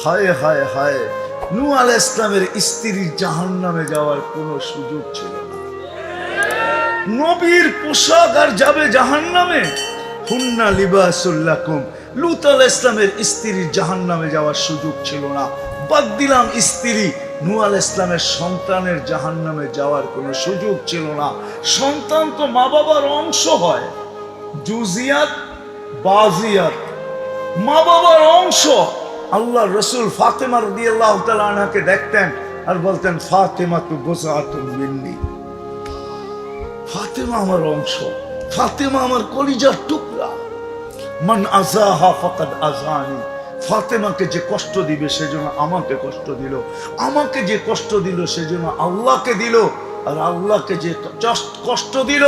হায় হায় হায়, নূহ আলাইহিস সালামের স্ত্রীর জাহান্নামে যাওয়ার কোনো সুযোগ ছিল না। নবীর পোশাক আর যাবে জাহান্নামে? হুন্না লিবাসুল লাকুম। লূত আলাইহিস সালামের স্ত্রীর জাহান্নামে যাওয়ার সুযোগ ছিল না। বাদ দিলাম স্ত্রী, নূহ আলাইহিস সালামের সন্তানের জাহান্নামে যাওয়ার কোনো সুযোগ ছিল না। সন্তান তো মা বাবার অংশ হয়, জুজিয়াত বাজিয়াত, মা বাবার অংশ। আল্লাহ রসুল ফাতেমা রাদিয়াল্লাহু তাআলা আনহাকে দেখতেন আর বলতেন, ফাতেমা তু বুজআতুন মিন্নি, ফাতেমা আমার অংশ, ফাতেমা আমার কলিজার টুকরা। মান আযাহা ফাকাদ আযানি, ফাতেমাকে যে কষ্ট দিবে সেজন্য আমাকে কষ্ট দিল, আমাকে যে কষ্ট দিল সেজন্য আল্লাহকে দিল, আর আল্লাহকে যে কষ্ট দিল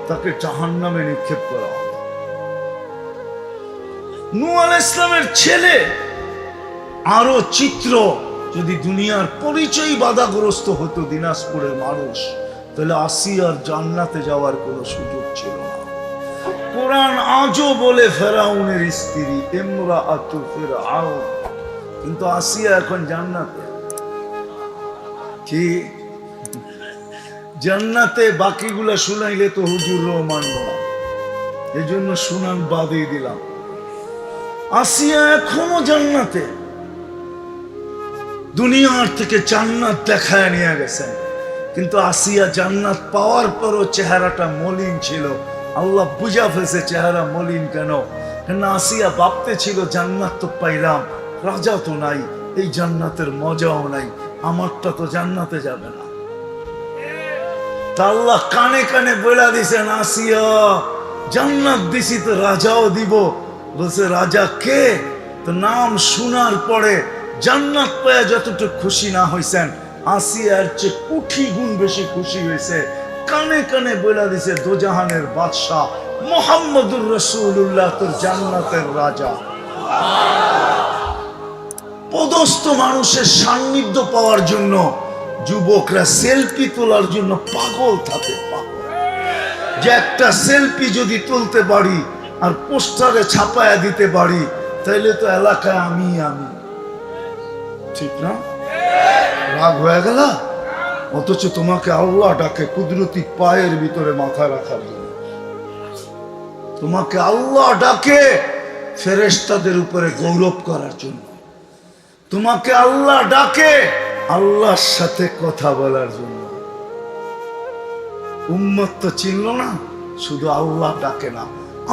তাকে জাহান্নামে নিক্ষেপ করা হবে। নূহ আলাইহিস সালামের ছেলে আরো চিত্র। যদি দুনিয়ার পরিচয় বাধাগ্রস্ত হতো দিনাজপুরের মানুষ, তাহলে আসিয়ার জান্নাতে যাওয়ার কোনো সুযোগ ছিল না। কোরআন আজও বলে ফেরাউনের স্ত্রী ইমরাআতু ফিরআউন, কিন্তু আসিয়া এখন জান্নাতে। কি জান্নাতে? বাকিগুলা শুনাইলে তো হুজুরও মানব না, এই জন্য শুনান বাদই দিলাম। আসিয়া এখনো জান্নাতে, দুনিয়ার থেকে জান্নাত দেখায় নিয়ে গেছেন। কিন্তু আসিয়া জান্নাত পাওয়ার পরও চেহারাটা মলিন ছিল। আল্লাহ বুঝা ফেলছে চেহারা মলিন কেন। কেন আসিয়া ভাবতে ছিল জান্নাত তো পাইলাম, রাজা তো নাই, এই জান্নাতের মজাও নাই, আমারটা তো জান্নাতে যাবে না। তা আল্লাহ কানে কানে বলে দিছেন, আসিয়া জান্নাত দিছি তো রাজাও দিব। বলছে রাজা কে? তো নাম শোনার পরে জান্নাত পায়া যতটুকু খুশি না হইছেন, আসিয়ার চেয়ে কোটি গুণ বেশি খুশি হয়েছে। কানে কানে বলে দিছে, দোজাহানের বাদশাহ মুহাম্মদুর রাসূলুল্লাহ তোর জান্নাতের রাজা। পদস্থ মানুষের সান্নিধ্য পাওয়ার জন্য যুবকরা সেলফি তোলার জন্য পাগল থাকে, পাগল। যে একটা সেলফি যদি তুলতে পারি আর পোস্টারে ছাপায়া দিতে পারি, তাইলে তো এলাকায় আমি আমি, ঠিক না? রাগ হয়ে গেল? অথচ তোমাকে আল্লাহ ডাকে কুদরতি পায়ের ভিতরে মাথা রাখার জন্য। তোমাকে আল্লাহ ডাকে ফেরেশতাদের উপরে গৌরব করার জন্য। তোমাকে আল্লাহ ডাকে আল্লাহর সাথে কথা বলার জন্য। উম্মত তো চিনল না, শুধু আল্লাহ ডাকে না।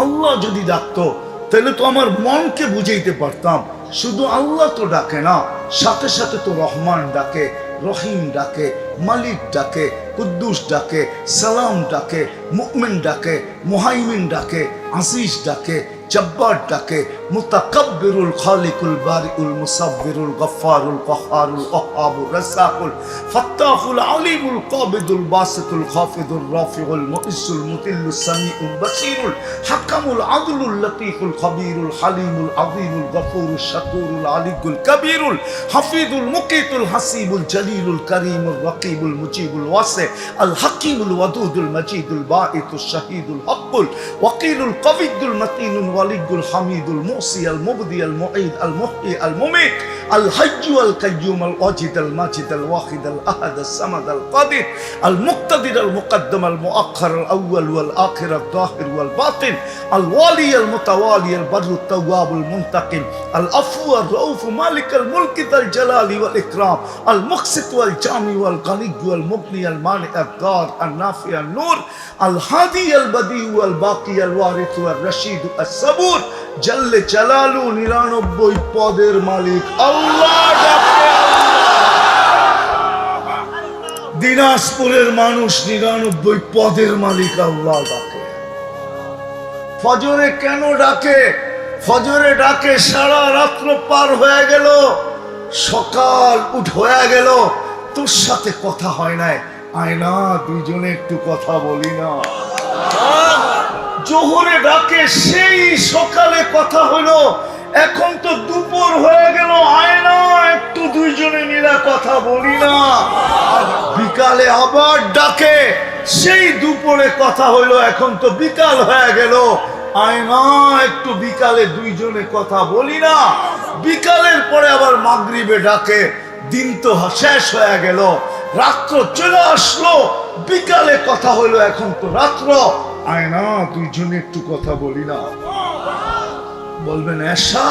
আল্লাহ যদি ডাকতো তাহলে তো আমার মনকে বুঝাইতে পারতাম। শুধু আল্লাহ তো ডাকে না, সাথে সাথে তো রহমান ডাকে, রহিম ডাকে, মালিক ডাকে, কুদ্দুস ডাকে, সালাম ডাকে, মুমিন ডাকে, মুহাইমিন ডাকে, আজিজ ডাকে, জব্বার ডাকে, মুতাকাব্বিরুল খালিকুল বারিউল মুসাব্বিরুল গফফারুল কহ্হারুল ওয়াহ্হাবুর রাজ্জাকুল ফাত্তাহুল আলিমুল কাবিদুল বাসিতুল খাফিদুর রাফিউল মুইজ্জুল মুতিল্লুস সামিউল বাসিরুল হাকামুল আদলুল লতীফুল খবীরুল হালিমুল আযীমুল গফুরুশ শাকুরুল আলিয়ুল কবীরুল হাফিজুল মুকিতুল হাসিবুল জলিলুল করিমুল রকিবুল মুজিবুল ওয়াসি আল হাকিমুল ওয়াদুদুল মজিদুল বাঈতুশ শাহীদুল হকুল ওয়াকিলুল কবিদুল মতিনুল ওয়ালিয়ুল হামিদুল মুসি আল মুবদি আল মুঈদ আল মুহয়ি আল মুমীত আল হাইয়্যু আল কাইয়্যুম আল ওয়াজিদ আল মাজিদ আল ওয়াহিদ আল আহাদ আল সামাদ আল কাদির আল মুক্তাদির আল মুকদ্দম আল মুআখ্খার আল আউয়াল ওয়াল আখির আল যাহির ওয়াল বাতিন আল ওয়ালি আল মুতাওয়ালি আল বাররু তাওয়াব আল মুনতাকিম আল আফু আর রাউফ মালিক আল মুলক আল জালালি ওয়াল ইকরাম আল মুকসিত ওয়াল জামি ওয়াল গানি ওয়াল মুগনি আল মানি আল দার আল নাফি আল নূর আল হাদি আল বদি ওয়াল বাকি আল ওয়ারিস ওয়াল রশিদ আল সাবুর জাল্লে জালালু 99 পদের মালিক আল্লাহ ডাকে। দিনাজপুরের মানুষ 99 পদের মালিক আল্লাহ ডাকে। ফজরে কেন ডাকে? ফজরে ডাকে সারা রাত্র পার হয়ে গেল, সকাল হয়ে গেল, তোর সাথে কথা হয় নাই, আয়না দুইজনে একটু কথা বলি না। জোহরে ডাকে সেই সকালে কথা হলো, এখন তো দুপুর হয়ে গেল, আয়না একটু দুইজনে মিলে কথা বলি না। বিকালে আবার ডাকে, সেই দুপুরে কথা হলো, এখন তো বিকাল হয়ে গেল, আয়না একটু বিকালে দুইজনে কথা বলি না। বিকালের পরে আবার মাগরিবে ডাকে, দিন তো শেষ হয়ে গেল, রাত্র চলে আসলো, বিকালে কথা হলো, এখন তো রাত্র, আয় না দুইজনে একটু কথা বলি না। বলবেন এশা?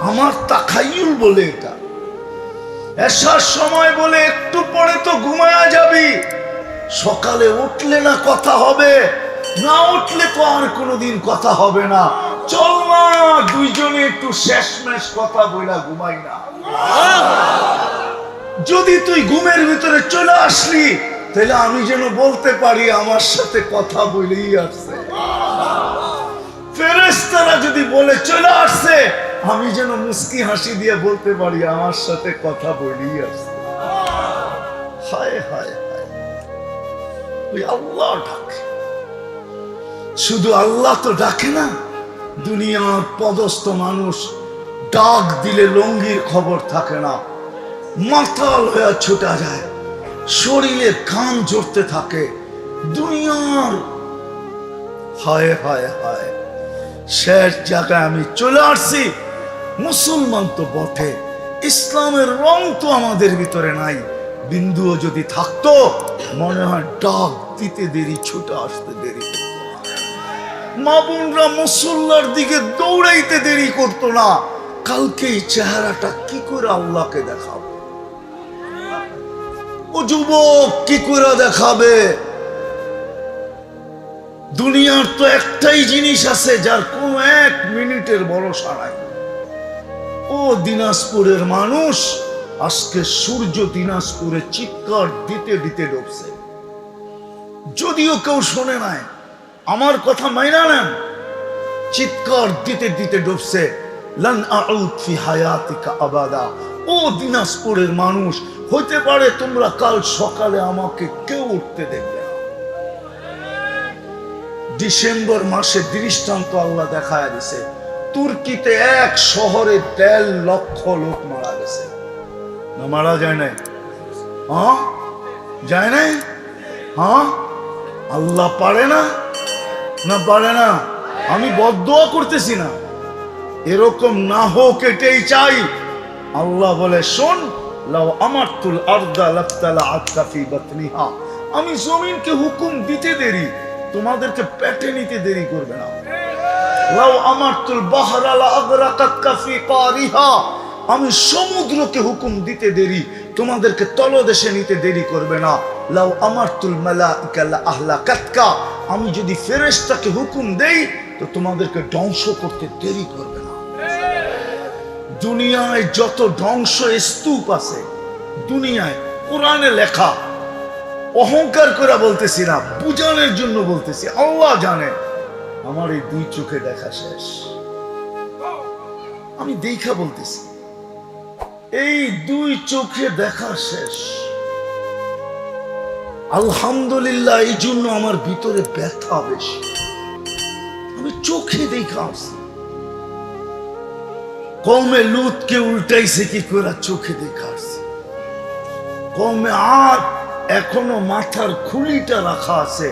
আমার তাখাইয়ুল বলে এটা, এশার সময় বলে একটু পরে তো ঘুমায়া যাবি, সকালে উঠলে না কথা হবে, না উঠলে তো আর কোনোদিন কথা হবে না, চল না দুইজনে একটু শেষমেশ কথা বইলা ঘুমাই না। যদি তুই ঘুমের ভিতরে চলে আসলি, তাহলে আমি যেন বলতে পারি আমার সাথে কথা বলেই আসছে। ফেরেশতারা যদি বলে চলে আসছে, আমি যেন মুস্কি হাসি দিয়ে বলতে পারি আমার সাথে কথা বলেই আসছে। হায় হায় হায়, ওই আল্লাহ ডাকে। শুধু আল্লাহ তো ডাকে না, দুনিয়ার পদস্থ মানুষ ডাক দিলে লঙ্গির খবর থাকে না, মাতাল হয়ে ছুটা যায়, শরীরে ঘাম ঝরতে থাকে, দুনিয়ার হায় হায় হায়। শেষ জায়গায় আমি চলে আসছি। মুসলমান তো বটে, ইসলামের রং তো আমাদের ভিতরে নাই, বিন্দুও যদি থাকতো মনে হয় ডাক দিতে দেরি, ছুটে আসতে দেরি করতো না। মা বোনরা মুসল্লার দিকে দৌড়াইতে দেরি করতো না। কালকে এই চেহারাটা কি করে আল্লাহকে দেখাবো? ও যুবক কি করে দেখাবে? দুনিয়ার তো একটাই জিনিস আছে যার কোন এক মিনিটের ভরসা নাই। ও দিনাজপুরের মানুষ, আজকে সূর্য দিনাজপুরে চিৎকার দিতে দিতে ডুবছে, যদিও কেউ শোনে নাই, আমার কথা মাইনা নেন, চিৎকার দিতে দিতে ডুবছে। লান আউদ ফি হায়াতিকা আবাদা। ও দিনাজপুরের মানুষ, হইতে পারে তোমরা কাল সকালে আমাকে কেউ উঠতে দেখবে না। ডিসেম্বর মাসে দৃষ্টান্ত আল্লাহ দেখায় দিছে, তুর্কিতে এক শহরে 1.5 লক্ষ লোক মারা গেছে। না মারা যায় নাই? হ্যাঁ যায় নাই? হ্যাঁ আল্লাহ পারে না? না পারে না? আমি বদদুয়া করতেছি না, এরকম না হোক এটাই চাই। আল্লাহ বলে শোন, লাউ আমারতুল আরদা লাফতালাআত ফি বাতনিহা, আমি জমিনকে হুকুম দিতে দেরি, তোমাদেরকে পেটে নিতে দেরি করবে না। লাউ আমারতুল বাহরা লাআগরাকাতকা ফি কারিহা, আমি সমুদ্রকে হুকুম দিতে দেরি, তোমাদেরকে তলদেশে নিতে দেরি করবে না। লাউ আমারতুল মালাইকা লাআহলাকাতকা, আমি যদি ফেরেশতাকে হুকুম দেই তো তোমাদেরকে ধ্বংস করতে দেরি করবে না। দুনিয়ায় যত ধ্বংস স্তূপ আছে দুনিয়ায়, কোরআনে লেখা, অহংকার করে বলতেছি না, বুঝানোর জন্য বলতেছি, আল্লাহ জানে আমার এই 2 চোখে দেখা শেষ। আমি দেখা বলতেছি, এই 2 চোখে দেখা শেষ। আলহামদুলিল্লাহ, এই জন্য আমার ভিতরে ব্যথা বেশি, আমি চোখে দেখা আসছি। কওমে লুতকে উল্টাইছে কি করে? চোখে দেখা আসছে। কওমে আদ এখনো মাথার খুলিটা রাখা আছে,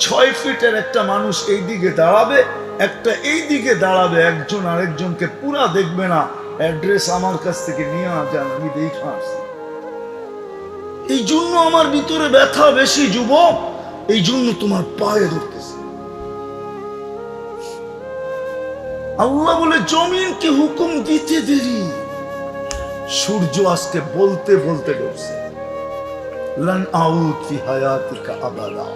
6 ফিটের একটা মানুষ এই দিকে দাঁড়াবে, একটা এই দিকে দাঁড়াবে, একজন আরেকজনকে পুরা দেখবে না। অ্যাড্রেস আমার কাছ থেকে নিয়ে যান, আমি দেখে আসছি। এই জন্য আমার ভিতরে ব্যথা বেশি যুবক, এই জন্য তোমার পায়ে ধরতেছে। আল্লাহ বলে জমিনকে হুকুম দিতে দেরি, সূর্য আজকে বলতে বলতে ডুবছে। লান আউদ ফি হায়াতিকা আবাদা,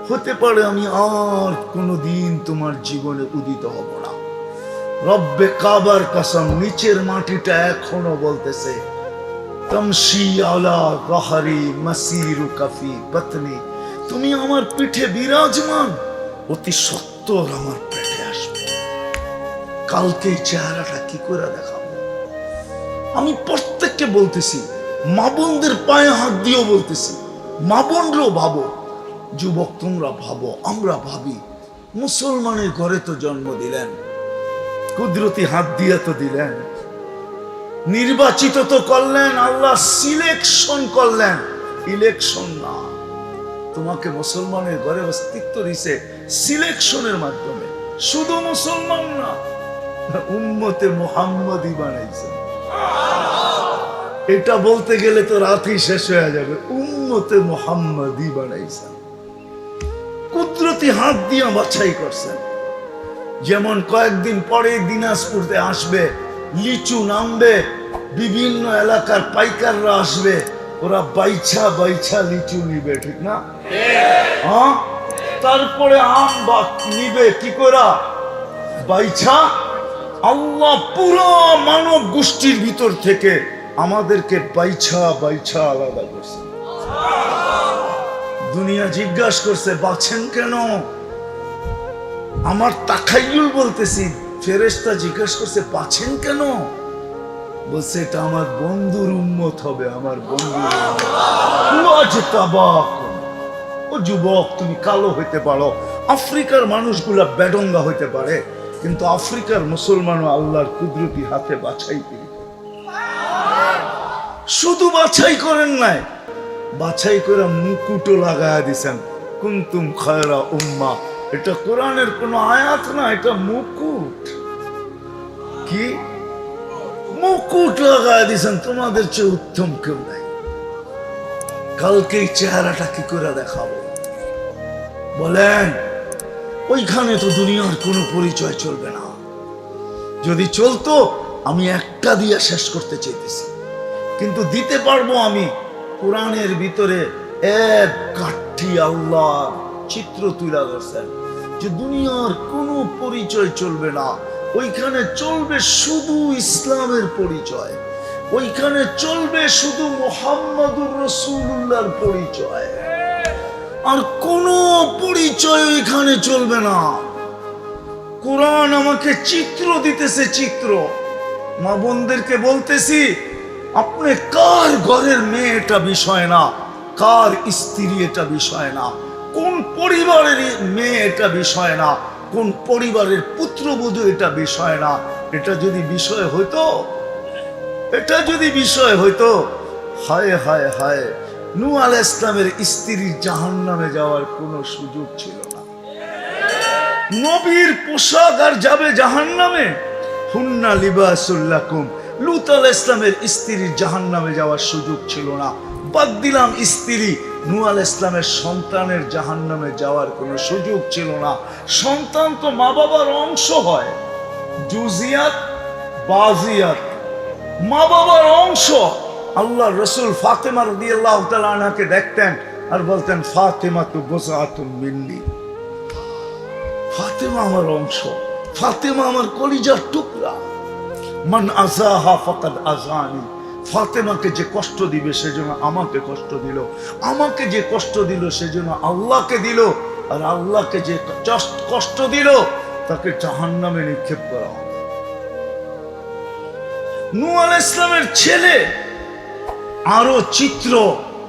হতে পারে আমি আর কোনোদিন তোমার জীবনে উদিত হব না। রব্বে কাবার কসম, নিচের মাটিটা এখনো বলতেছে, তামশি আলা যাহরি মাসিরুকা ফি বাতনি, তুমি আমার পিঠে বিরাজমান, অতি সত্বর আমার পেটে আসবে। কালকে এই চেহারাটা কি করে দেখাবো? আমি প্রত্যেককে বলতেছি, মা বোনদের পায়ে হাত দিয়েও বলতেছি, মা বোনরাও ভাবো, যুবক তোমরা ভাবো, আমরা ভাবি, মুসলমানের ঘরে তো জন্ম দিলেন, কুদরতি হাত দিয়ে তো দিলেন, নির্বাচিত তো করলেন, আল্লাহ সিলেকশন করলেন, ইলেকশন না। তোমাকে মুসলমানের ঘরে অস্তিত্ব দিছে সিলেকশনের মাধ্যমে। শুধু মুসলমান না, উম্মতে মুহাম্মদী বানাইছেন। এটা বলতে গেলে তো রাতই শেষ হয়ে যাবে। উম্মতে মুহাম্মাদি বানাইছেন, কুদরতি হাত দিয়ে বাছাই করছেন। যেমন কয়েকদিন পরে দিনাজপুরতে আসবে, লিচু নামবে, বিভিন্ন এলাকার পাইকাররা আসবে, ওরা বাইছা বাইছা লিচু নিবে, ঠিক না? হ্যাঁ, তারপরে আম বা নিবে কি করে? বাইছা। আল্লাহ পুরো মানব গোষ্ঠীর ভিতর থেকে আমাদেরকে বাইছা বাইছা আলাদা করছে। দুনিয়া জিজ্ঞাসা করছে বাছেন কেন? আমার তাখাইয়ুল বলতেছি, ফেরেশতা জিজ্ঞাসা করছে বাছেন কেন? বলছে এটা আমার বন্ধুর উম্মত হবে, আমার বন্ধুর উম্মত। ও যুবক, তুমি কালো হইতে পারো, আফ্রিকার মানুষগুলা বেডঙ্গা হইতে পারে, কিন্তু আফ্রিকার মুসলমানও আল্লাহর কুদরতি হাতে বাছাই করে। শুধু বাছাই করেন নাই, বাছাই করে মুকুটও লাগায়া দিছেন, কুনতুম খায়রা উম্মাহ। এটা কোরআনের কোন আয়াত না, এটা মুকুট। কি মুকুট লাগায়া দিছেন, তোমাদের চেয়ে উত্তম কেউ নাই। কালকে এই চেহারাটা কি করে দেখাবো বলেন? ওইখানে তো দুনিয়ার কোনো পরিচয় চলবে না। যদি চলতো আমি একটা দিয়ে শেষ করতে চাইতেছি, কিন্তু দিতে পারবো আমি। কোরআনের ভিতরে এক কাঠি আল্লাহ চিত্র তুলে ধরছেন যে দুনিয়ার কোনো পরিচয় চলবে না, ওইখানে চলবে শুধু ইসলামের পরিচয়, ওইখানে চলবে শুধু মুহাম্মাদুর রাসূলুল্লাহর পরিচয়, আর কোনো পরিচয় ওইখানে চলবে না। কোরআন আমাকে চিত্র দিতেছে, চিত্র। মা বোনদেরকে বলতেছি, আপনি কার ঘরের মেয়ে এটা বিষয় না, কার স্ত্রী এটা বিষয় না, কোন পরিবারের মেয়ে এটা বিষয় না, কোন পরিবারের পুত্রবধূ এটা বিষয় না। এটা যদি বিষয় হইতো, এটা যদি বিষয় হইতো, হায় হায় হায়, নূহ আলাইহিস সালামের স্ত্রীর জাহান্নামে যাওয়ার কোনো সুযোগ ছিল না। নবীর পোশাক আর যাবে জাহান্নামে? হুন্না লিবাসুল লাকুম। লূত আলাইহিস সালামের স্ত্রীর জাহান্নামে যাওয়ার সুযোগ ছিল না। বাদ দিলাম স্ত্রী, নূহ আলাইহিস সালামের সন্তানের জাহান্নামে যাওয়ার কোনো সুযোগ ছিল না। সন্তান তো মা বাবার অংশ হয়, জুজিয়াত বাজিয়াত, মা বাবার অংশ। আল্লাহ রসুল ফাতেমা রাদিয়াল্লাহু তাআলা আনহাকে দেখতেন আর বলতেন ফাতেমা তু বুযআতুম মিন্নি, ফাতেমা আমার অংশ, ফাতেমা আমার কলিজার টুকরা। মান আযাহা ফাকাদ আযানি, ফাতেমাকে যে কষ্ট দিবে সেজন্য আমাকে কষ্ট দিল, আমাকে যে কষ্ট দিল সেজন্য আল্লাহকে দিল, আর আল্লাহকে যে কষ্ট দিল তাকে জাহান্নামে নিক্ষেপ করা হবে। নূহ আলাইহিস সালামের ছেলে, আরো চিত্র।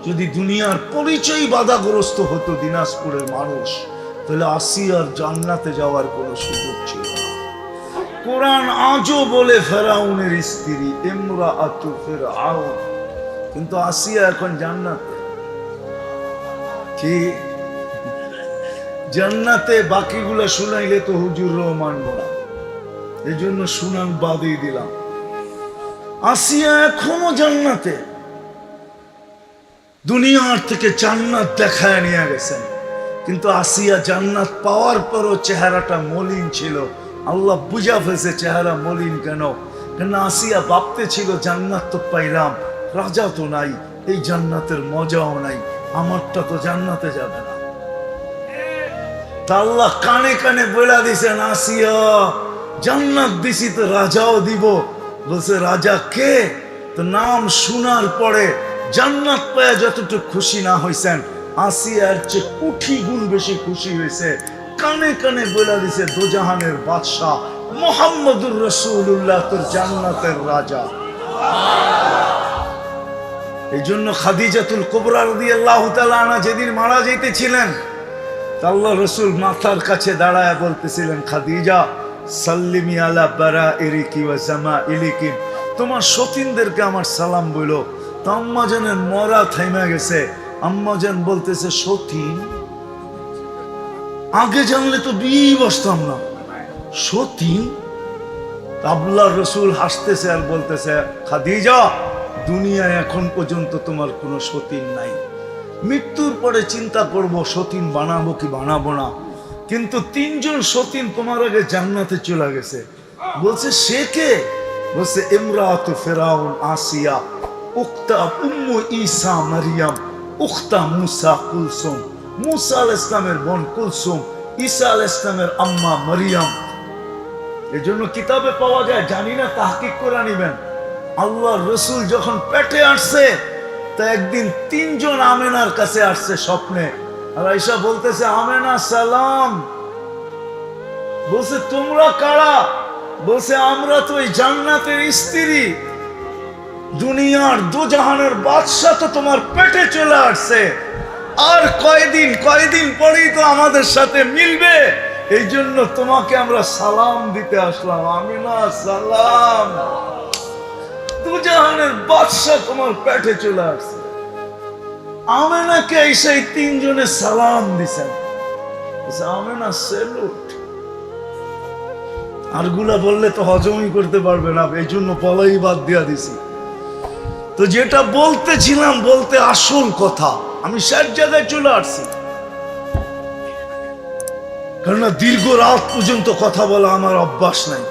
যদি দুনিয়ার পরিচয় বাধাগ্রস্ত হতো দিনাজপুরের মানুষ, তাহলে আসিয়ার জান্নাতে যাওয়ার কোনো সুযোগ ছিল না। কোরআন আজও বলে ফেরাউনের স্ত্রী ইমরাআতু ফিরআউন, কিন্তু আসিয়া এখন জান্নাতে। কি জান্নাতে? বাকিগুলা শুনাইলে তো হুজুরও মানব না, এই জন্য শুনান বাদই দিলাম। আসিয়া এখনো জান্নাতে, দুনিয়ার থেকে জান্নাত দেখায় নিয়ে গেছেন, কিন্তু আসিয়া জান্নাত পাওয়ার পরও চেহারাটা মলিন ছিল। আল্লাহ বুঝা ফেলছে চেহারা মলিন কেন, কেন আসিয়া ভাবতে ছিল জান্নাত তো পাইলাম, রাজা তো নাই, এই জান্নাতের মজাও নাই, আমারটা তো জান্নাতে যাবে না। তা আল্লাহ কানে কানে বলে দিছেন, আসিয়া জান্নাত দিছি তো রাজাও দিব। বলছে রাজা কে? তো নাম শোনার পরে জান্নাত পায়া যতটুকু খুশি না হইছেন, আসিয়ার চেয়ে কোটি গুণ বেশি খুশি হয়েছে। কানে কানে বলে দিছে দোজাহানের বাদশাহ মুহাম্মদুর রাসূলুল্লাহ তোর জান্নাতের রাজা। এই জন্য খাদিজাতুল কুবরা রাদিয়াল্লাহু তাআলা আনহা যেদিন মারা যাইতেছিলেন, আল্লাহ রসুল মাথার কাছে দাঁড়ায় বলতেছিলেন, খাদিজা সাল্লিমি আলা বারাইরিকি ওয়া জামাইলিকি, তোমার সতীনদেরকে আমার সালাম বলো। তো আম্মা জানের মরা থাইমা গেছে, আম্মা জান বলতেছে সতীন? আগে জানলে তো বিয়ে বসতাম না, সতীন? আল্লাহ রসুল হাসতেছে আর বলতেছে, খাদিজা দুনিয়ায় এখন পর্যন্ত তোমার কোনো সতীন নাই। মৃত্যুর পরে চিন্তা করব সতীন বানাবো কি বানাবো না। কিন্তু 3 জন সতীন তোমার আগে জান্নাতে চলে গেছে। বলছে সে কে? বলছে ইমরাতু ফিরাউন আসিয়া, উক্তা উম্মু ঈসা মারিয়াম, উক্তা মুসা কুলসুম। মুসা আলাইহিস সালামের বোন কুলসুম, ঈসা আলাইহিস সালামের আম্মা মারিয়াম। এজন্য কিতাবে পাওয়া যায়, জানি না তাহকিক করে নিবেন। আল্লাহর রাসূল যখন পেটে আসছে তা একদিন 3 জন আমেনার কাছে আসছে স্বপ্নে। আর আয়েশা বলতেছে আমেনা সালাম। বলছে তোমরা কারা? বলছে আমরা তো ওই জান্নাতের স্ত্রী, দুনিয়ার দুজাহানের বাদশা তো তোমার পেটে চলে আসছে। আর কয়দিন পরেই তো আমাদের সাথে মিলবে, এই জন্য তোমাকে আমরা সালাম দিতে আসলাম। আমিনা সালাম, দুজাহানের বাদশা তোমার পেটে চলে আসছে। আমেনাকে এসে 3 জনে সালাম দিছেন। আমেনা সেলুট। আরগুলা বললে তো হজমই করতে পারবে না, এই জন্য বলাই বাদ দিয়া দিছি। তো যেটা বলতেছিলাম, বলতে আসল কথা, আমি শেষ জায়গায় চলে আসছি। কেননা দীর্ঘ রাত পর্যন্ত কথা বলা আমার অভ্যাস নাই।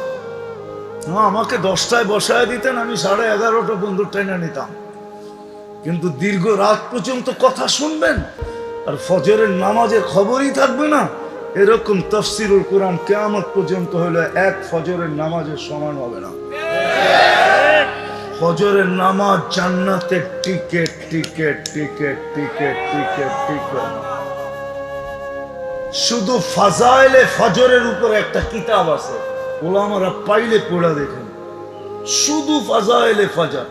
আমাকে 10টায় বসায় দিতেন, আমি 11:30 বন্ধুর টাইনা নিতাম। কিন্তু দীর্ঘ রাত পর্যন্ত কথা শুনবেন আর ফজরের নামাজের খবরই থাকবে না, এরকম তাফসীরুল কোরআন কিয়ামত পর্যন্ত হলে এক ফজরের নামাজের সমান হবে না। ফজরের নামাজ জান্নাতের ticket ticket ticket ticket ticket ticket. শুধু ফাজাইলে ফজরের উপরে একটা কিতাব আছে, ওলামারা পাইলে পড়া দেখেন, শুধু ফাজাইলে ফজর,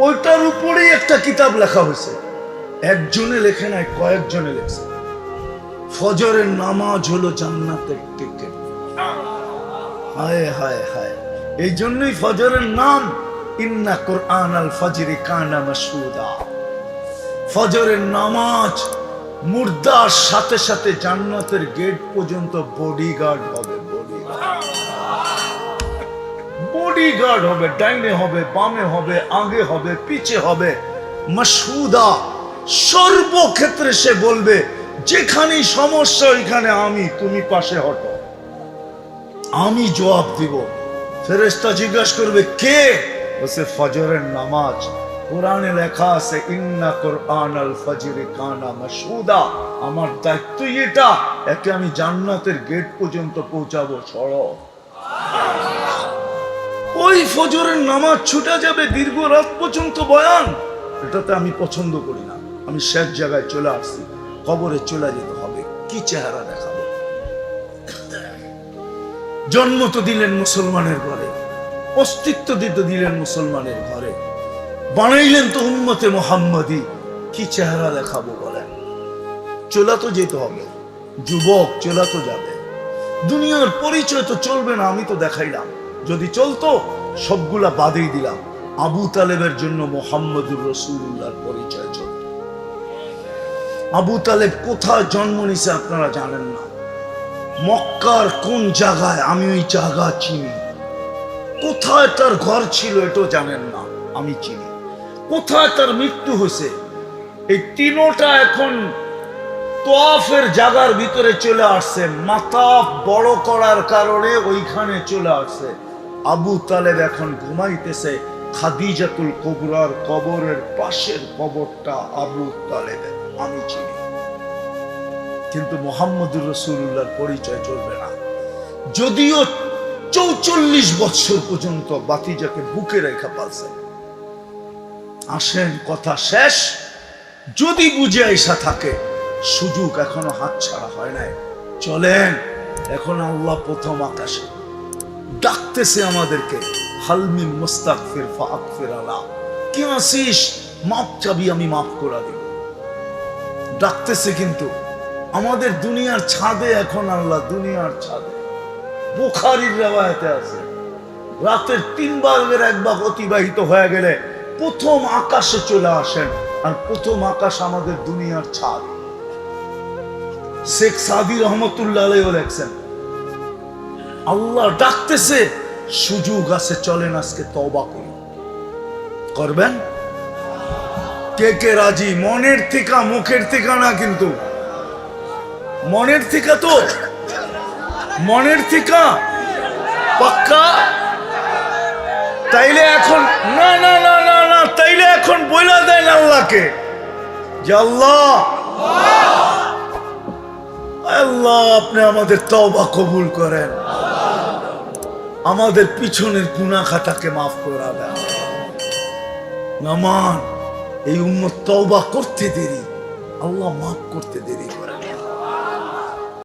ওইটার উপরেই একটা কিতাব লেখা হয়েছে। একজনে লেখে নাই, কয়েকজনে লেখছে। ফজরের নামাজ হলো জান্নাতের টিকেট। হায় হায় হায়, এই জন্যই ফজরের নাম ইন্না কুরআনাল ফাজরি কানা মাশহুদা। ফজরের নামাজ মুর্দার সাথে সাথে জান্নাতের গেট পর্যন্ত বডিগার্ড হবে। বডিগার্ড হবে, ডাইনে হবে, বামে হবে, আগে হবে, পিছে হবে। মাশহুদা, সর্বক্ষেত্রে সে বলবে যেখানেই সমস্যা ওইখানে আমি, তুমি পাশে হটো, আমি জবাব দিব। ফেরেশতা জিজ্ঞাসা করবে কে? বলছে ফজরের নামাজ। কোরআনে লেখা আছে ইন্না কুরআনাল ফাজরি কানা মাশহুদা। আমার দায়িত্ব এটা, একে আমি জান্নাতের গেট পর্যন্ত পৌঁছাবো। সরো, ওই ফজরের নামাজ ছুটে যাবে দীর্ঘ রাত পর্যন্ত বয়ান, এটাতে আমি পছন্দ করি না। আমি শেষ জায়গায় চলে আসছি, কবরে চলে যেতে হবে। কি চেহারা দেখাবো? জন্ম তো দিলেন মুসলমানের ঘরে, অস্তিত্ব দিতে দিলেন মুসলমানের ঘরে, বানাইলেন তো উম্মতে মুহাম্মাদি। কি চেহারা দেখাবো বলেন? চলে তো যেতে হবে, যুবক চলে তো যাবে। দুনিয়ার পরিচয় তো চলবে না, আমি তো দেখাইলাম। যদি চলতো সবগুলা বাদেই দিলাম। আবু তালেবের জন্য মুহাম্মদুর রাসূলুল্লাহর পরিচয় চলত। আবু তালেব কোথায় জন্ম নিছে আপনারা জানেন না। মক্কার কোন জায়গায়, আমি ওই জায়গা চিনি। কোথায় তার ঘর ছিল এটাও জানেন না, আমি চিনি। কোথায় তার মৃত্যু হয়েছে, এই তিনোটা এখন তোয়াফের জায়গার ভিতরে চলে আসছে। মাতাফ বড় করার কারণে ওইখানে চলে আসছে। আবু তালেব এখন ঘুমাইতেছে খাদিজাতুল কুবরার কবরের পাশের কবরটা আবু তালেবের, আমি চিনি। কিন্তু মুহাম্মদুর রাসূলুল্লাহর পরিচয় চলবে না। যদিও 44 বছর পর্যন্ত বাতিজাকে বুকে রেখা পালছে। আসেন, কথা শেষ। যদি বুঝে আইসা থাকে, সুযোগ এখনো হাতছাড়া হয় নাই। চলেন, এখন আল্লাহ প্রথম আকাশে ডাকতেছে আমাদেরকে, হালমিন মুস্তাগফির ফাগফির আলা। কি আসিস? মাপ চাবি, আমি মাফ করে দিব। ডাকতেছে, কিন্তু আমাদের দুনিয়ার ছাদে এখন আল্লাহ, দুনিয়ার ছাদে। বুখারীর riwayate আছে, রাতের 3 ভাগের 1 ভাগ অতিবাহিত হয়ে গেলে প্রথম আকাশে চলে আসেন। আর প্রথম আকাশ আমাদের দুনিয়ার ছাদ। শেখ সাদি রহমতুল্লাহ আলাইহি লেখছেন, আল্লাহ ডাকতেছে, সুযোগ আছে, চলেন আজকে তওবা করি। করবেন? কে কে রাজি? মনের থেকে, মুখের থেকে না, কিন্তু মনের থেকে। তো মনের থেকে পাক্কা? তাইলে এখন না না না না না, তাইলে এখন বইলা দেন আল্লাহকে যে আল্লাহ, আল্লাহ আপনি আমাদের তওবা কবুল করেন, আমাদের পিছনের গুনাহ খাতাকে মাফ করে দেন। নামান এই উম্মত তওবা করতে দেরি, আল্লাহ মাফ করতে দেরি করে।